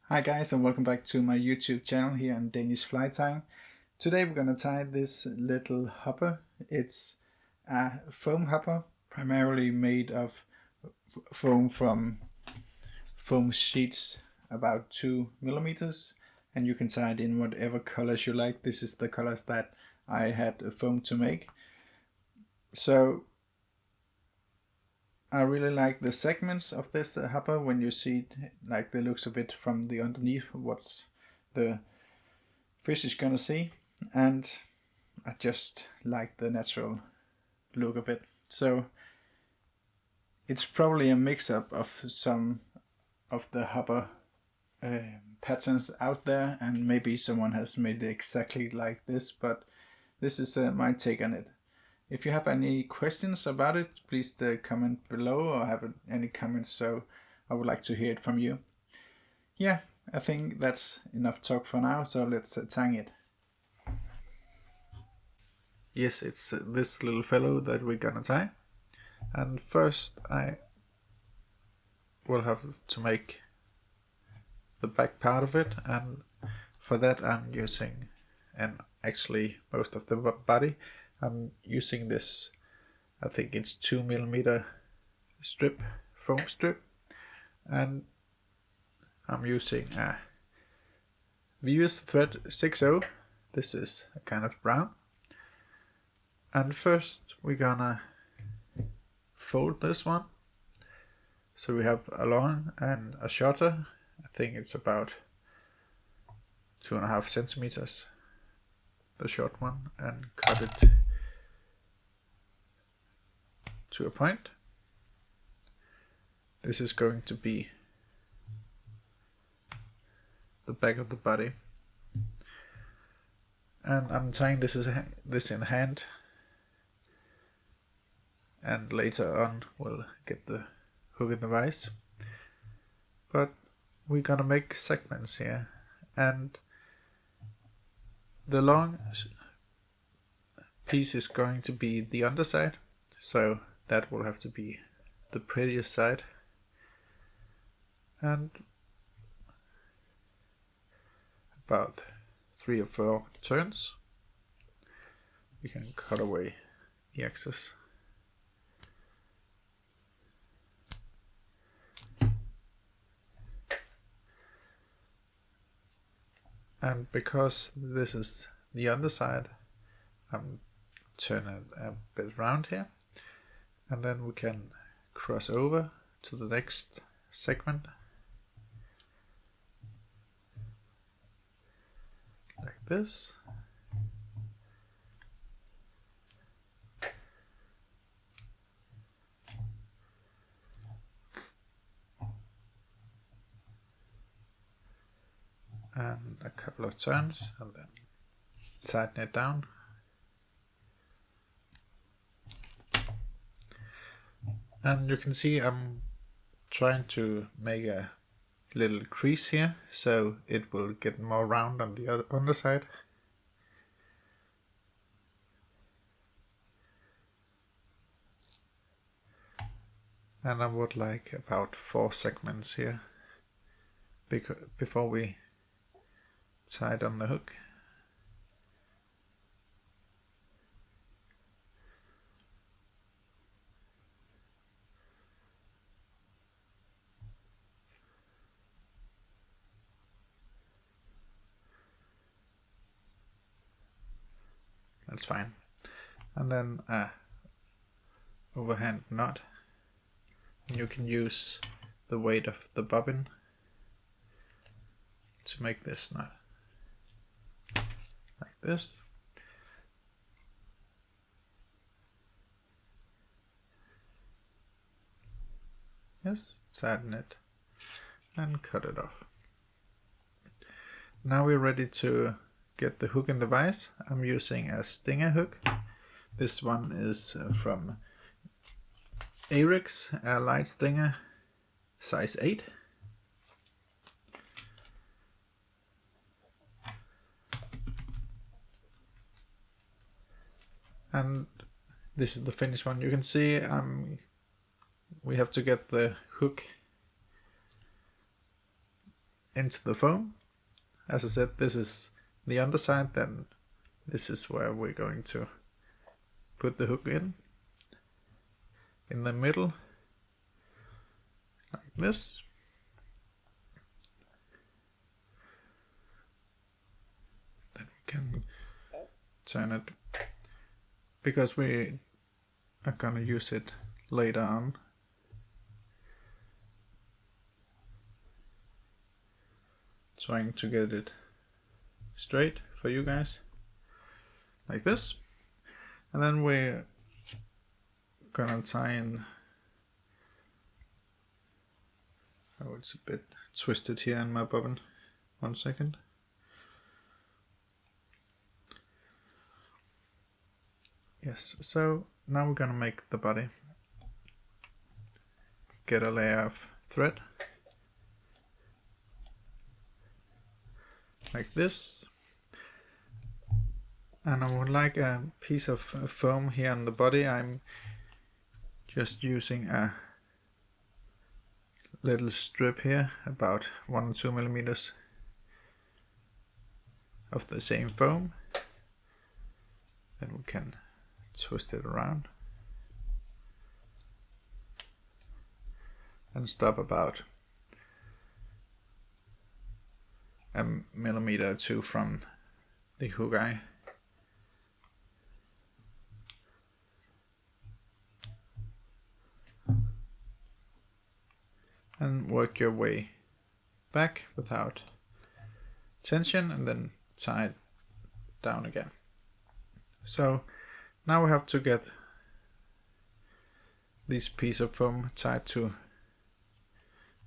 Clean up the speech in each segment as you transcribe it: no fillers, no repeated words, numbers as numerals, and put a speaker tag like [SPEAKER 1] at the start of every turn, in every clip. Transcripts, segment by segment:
[SPEAKER 1] Hi guys, and welcome back to my YouTube channel here on Danish Fly Tying. Today we're going to tie this little hopper. It's a foam hopper, primarily made of foam from foam sheets about 2 millimeters, and you can tie it in whatever colors you like. This is the colors that I had foam to make. So I really like the segments of this hopper. When you see it, like it looks a bit from the underneath what's the fish is gonna see, and I just like the natural look of it. So it's probably a mix-up of some of the hopper patterns out there, and maybe someone has made it exactly like this, but this is my take on it. If you have any questions about it, please comment below or have any comments, so I would like to hear it from you. Yeah, I think that's enough talk for now, so let's tang it. Yes, it's this little fellow that we're gonna tie. And first I will have to make the back part of it, and for that I'm using, and actually most of the body, I'm using this, I think it's 2 millimeter strip, foam strip, and I'm using a Veevus thread 60. This is a kind of brown. And first we're gonna fold this one. So we have a long and a shorter. I think it's about 2.5 centimeters, the short one, and cut it to a point. This is going to be the back of the body, and I'm tying this in hand, and later on we'll get the hook in the vise. But we're gonna make segments here, and the long piece is going to be the underside, so that will have to be the prettiest side. And about 3 or 4 turns we can cut away the excess. And because this is the underside, I'm turning it a bit round here, and then we can cross over to the next segment like this. And a couple of turns, and then tighten it down. And you can see I'm trying to make a little crease here, so it will get more round on the underside. And I would like about 4 segments here before we tie it on the hook. That's fine. And then a overhand knot. And you can use the weight of the bobbin to make this knot. Like this. Yes, tighten it and cut it off. Now we're ready to get the hook in the vise. I'm using a stinger hook. This one is from Ahrex, a light stinger, size 8. And this is the finished one. You can see we have to get the hook into the foam. As I said, this is the underside, then this is where we're going to put the hook in the middle, like this. Then we can turn it, because we are gonna use it later on. Trying to get it straight for you guys, like this. And then we're gonna tie in, oh, it's a bit twisted here in my bobbin. 1 second. Yes, so now we're gonna make the body. Get a layer of thread, like this. And I would like a piece of foam here on the body. I'm just using a little strip here, about 1 or 2 millimeters of the same foam. Then we can twist it around and stop about 1 millimeter or 2 from the hook eye. And work your way back without tension, and then tie it down again. So now we have to get this piece of foam tied to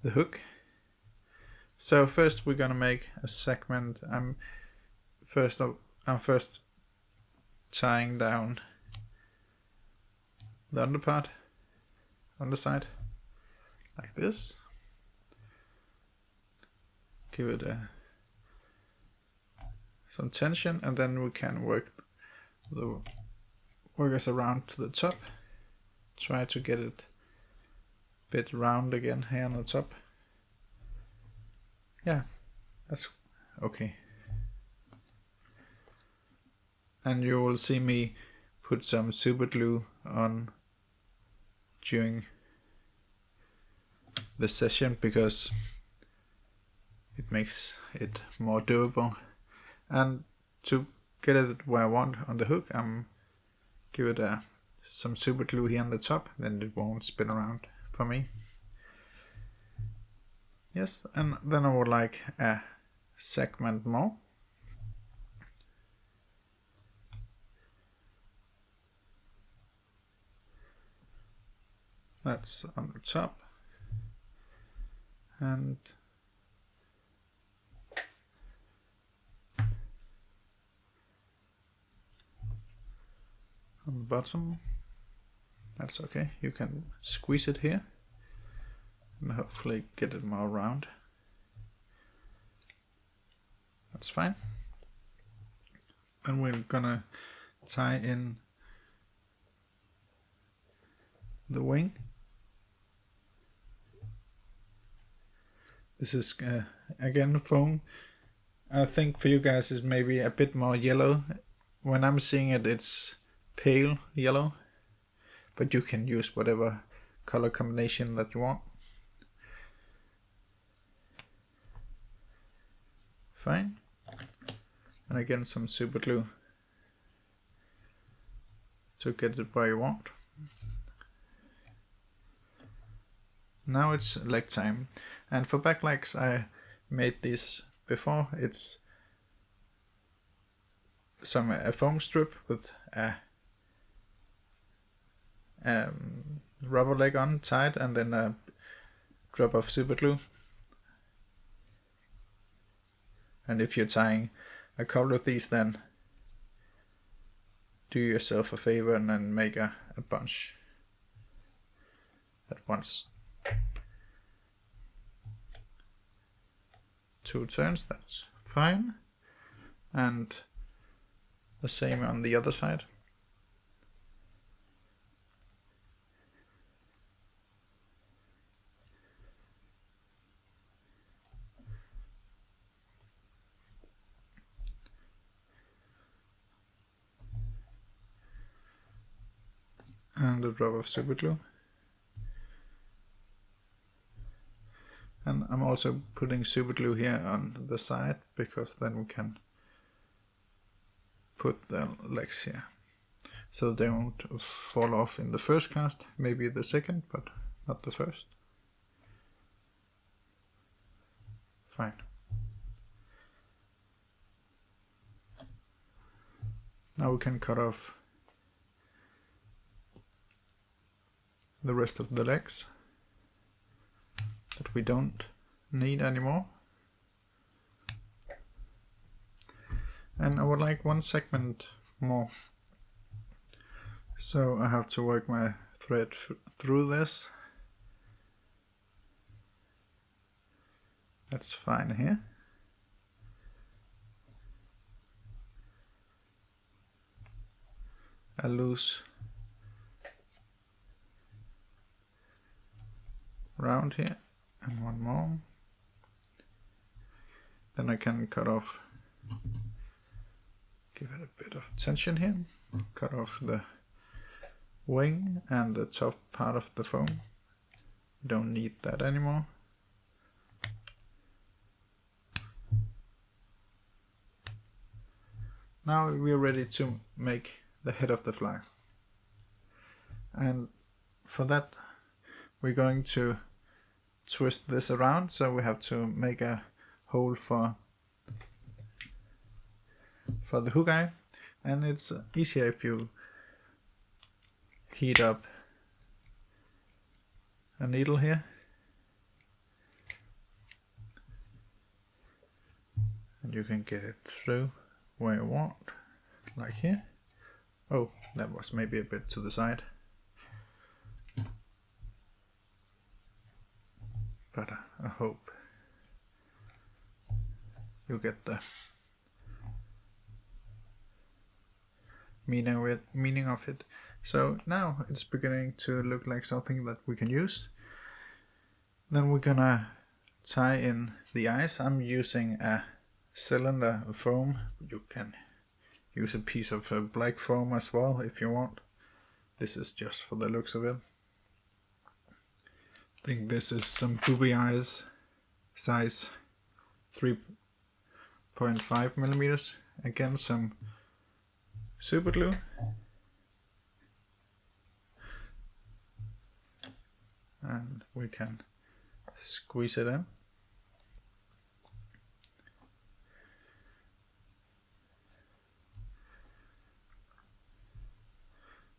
[SPEAKER 1] the hook. So first we're gonna make a segment. I'm first tying down the underside, like this. Give it some tension, and then we can work us around to the top. Try to get it a bit round again here on the top. Yeah, that's okay. And you will see me put some super glue on during the session, because it makes it more durable. And to get it where I want on the hook, I'm give it some super glue here on the top, then it won't spin around for me. Yes, and then I would like a segment more. That's on the top, and on the bottom. That's okay, you can squeeze it here and hopefully get it more round. That's fine. And we're gonna tie in the wing. This is again foam. I think for you guys it's maybe a bit more yellow. When I'm seeing it, it's pale yellow, but you can use whatever color combination that you want. Fine. And again some super glue to get it where you want. Now it's leg time, and for back legs I made this before. It's a foam strip with a rubber leg on tied, and then a drop of super glue. And if you're tying a couple of these, then do yourself a favor and then make a bunch at once. 2 turns, that's fine. And the same on the other side. single drop of super glue. And I'm also putting super glue here on the side, because then we can put the legs here, so they won't fall off in the first cast, maybe the second, but not the first. Fine. Now we can cut off the rest of the legs that we don't need anymore. And I would like one segment more, so I have to work my thread through this. That's fine here. A loose round here, and one more. Then I can cut off, give it a bit of tension here, cut off the wing and the top part of the foam. Don't need that anymore. Now we're ready to make the head of the fly, and for that we're going to twist this around, so we have to make a hole for the hook eye, and it's easier if you heat up a needle here and you can get it through where you want, like here. Oh, that was maybe a bit to the side, but I hope you get the meaning of it. So now it's beginning to look like something that we can use. Then we're gonna tie in the eyes. I'm using a cylinder of foam. You can use a piece of black foam as well if you want. This is just for the looks of it. I think this is some booby eyes, size 3.5 millimeters. Again, some super glue. And we can squeeze it in.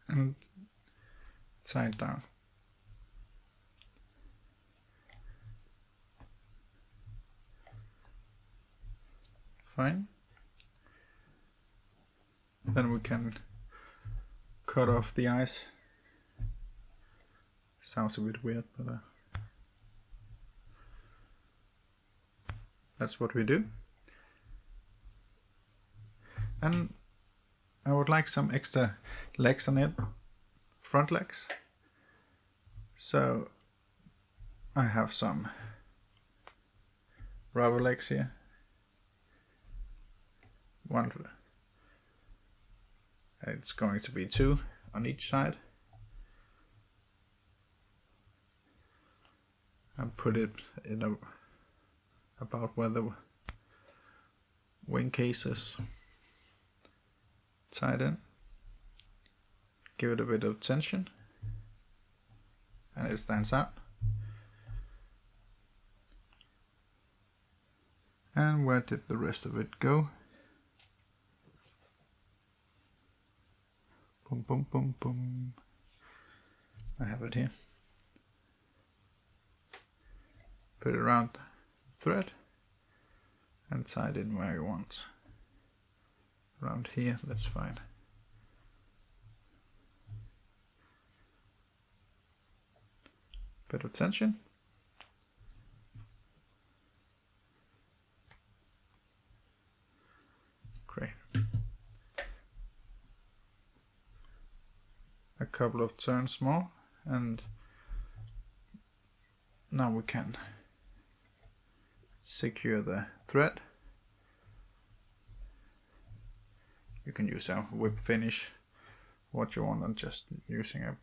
[SPEAKER 1] And tie it down. Fine. Then we can cut off the eyes. Sounds a bit weird, but that's what we do. And I would like some extra legs on it, front legs. So I have some Rubberlegs here. It's going to be 2 on each side. And put it in about where the wing case is tied in. Give it a bit of tension and it stands out. And where did the rest of it go? Boom, boom, boom, boom. I have it here. Put it around the thread and tie it in where you want. Around here, that's fine. Bit of tension. Great. A couple of turns more, and now we can secure the thread. You can use a whip finish, what you want. I'm just using a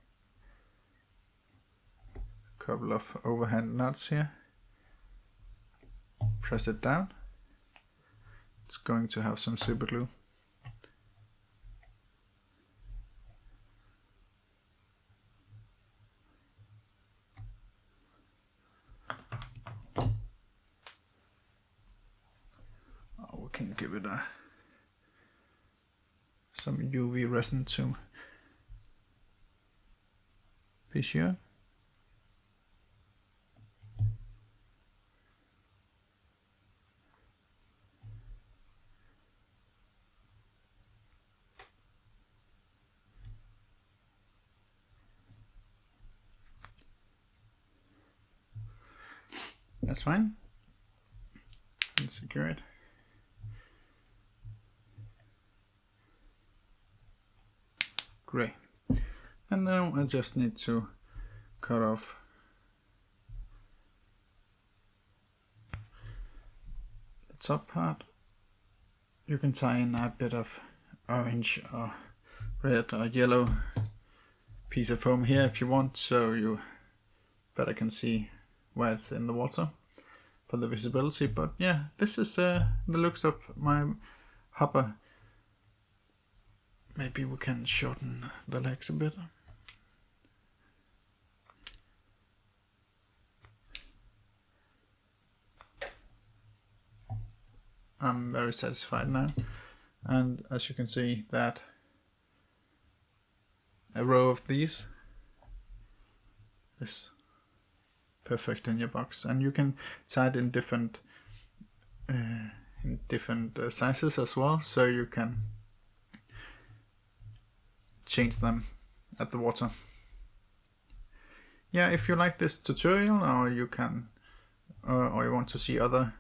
[SPEAKER 1] couple of overhand knots here. Press it down. It's going to have some super glue. We can give it some UV resin to be sure. That's fine. And secure it. Great. And now I just need to cut off the top part. You can tie in a bit of orange or red or yellow piece of foam here if you want, so you better can see where it's in the water for the visibility. But yeah, this is the looks of my hopper. Maybe we can shorten the legs a bit. I'm very satisfied now, and as you can see, that a row of these is perfect in your box, and you can tie it in different sizes as well, so you can change them at the water. Yeah, if you like this tutorial, or you can or you want to see other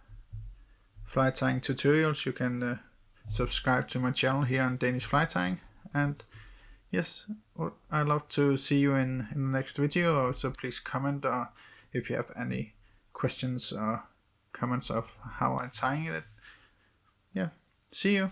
[SPEAKER 1] fly tying tutorials, you can subscribe to my channel here on Danish Fly Tying. And yes, I'd love to see you in the next video, so please comment, or if you have any questions or comments of how I'm tying it. Yeah, see you.